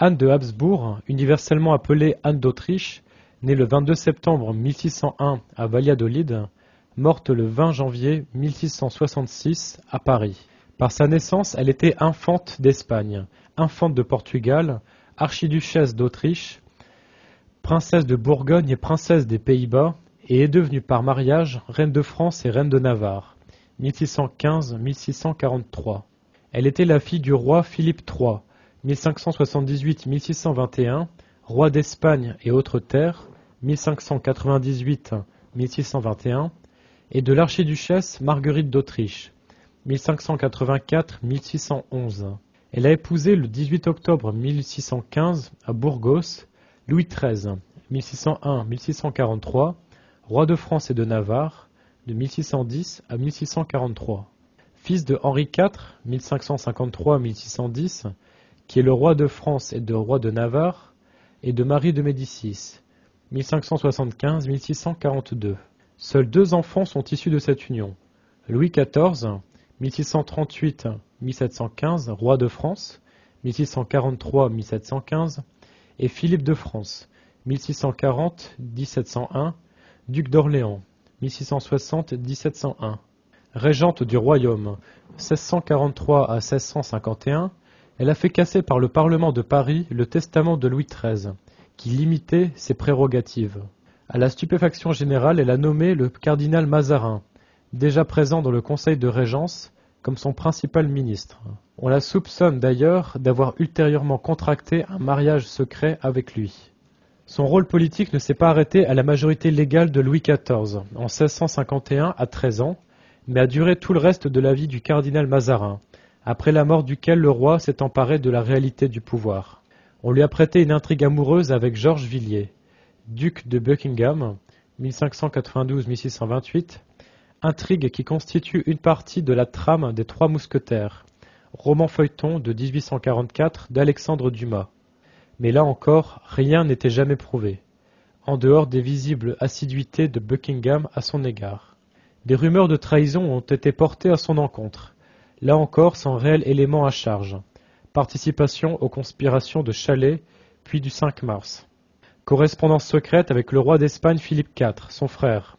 Anne de Habsbourg, universellement appelée Anne d'Autriche, née le 22 septembre 1601 à Valladolid, morte le 20 janvier 1666 à Paris. Par sa naissance, elle était infante d'Espagne, infante de Portugal, archiduchesse d'Autriche, princesse de Bourgogne et princesse des Pays-Bas, et est devenue par mariage reine de France et reine de Navarre, 1615-1643. Elle était la fille du roi Philippe III, 1578-1621, roi d'Espagne et autres terres, 1598-1621, et de l'archiduchesse Marguerite d'Autriche, 1584-1611. Elle a épousé le 18 octobre 1615 à Burgos Louis XIII, 1601-1643, roi de France et de Navarre, de 1610 à 1643. Fils de Henri IV, 1553-1610, qui est le roi de France et le roi de Navarre, et de Marie de Médicis, 1575-1642. Seuls 2 enfants sont issus de cette union. Louis XIV, 1638-1715, roi de France, 1643-1715, et Philippe de France, 1640-1701, duc d'Orléans, 1660-1701. Régente du royaume, 1643 à 1651, elle a fait casser par le Parlement de Paris le testament de Louis XIII, qui limitait ses prérogatives. À la stupéfaction générale, elle a nommé le cardinal Mazarin, déjà présent dans le conseil de régence, comme son principal ministre. On la soupçonne d'ailleurs d'avoir ultérieurement contracté un mariage secret avec lui. Son rôle politique ne s'est pas arrêté à la majorité légale de Louis XIV, en 1651 à 13 ans, mais a duré tout le reste de la vie du cardinal Mazarin, après la mort duquel le roi s'est emparé de la réalité du pouvoir. On lui a prêté une intrigue amoureuse avec Georges Villiers, duc de Buckingham, 1592-1628, intrigue qui constitue une partie de la trame des Trois Mousquetaires, roman feuilleton de 1844 d'Alexandre Dumas. Mais là encore, rien n'était jamais prouvé, en dehors des visibles assiduités de Buckingham à son égard. Des rumeurs de trahison ont été portées à son encontre, là encore sans réel élément à charge. Participation aux conspirations de Chalais, puis du 5 mars. Correspondance secrète avec le roi d'Espagne Philippe IV, son frère,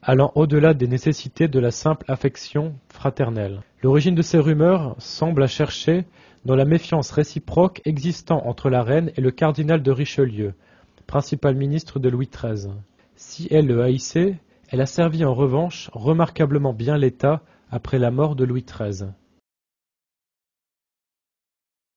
allant au-delà des nécessités de la simple affection fraternelle. L'origine de ces rumeurs semble à chercher dans la méfiance réciproque existant entre la reine et le cardinal de Richelieu, principal ministre de Louis XIII. Si elle le haïssait, elle a servi en revanche remarquablement bien l'État après la mort de Louis XIII.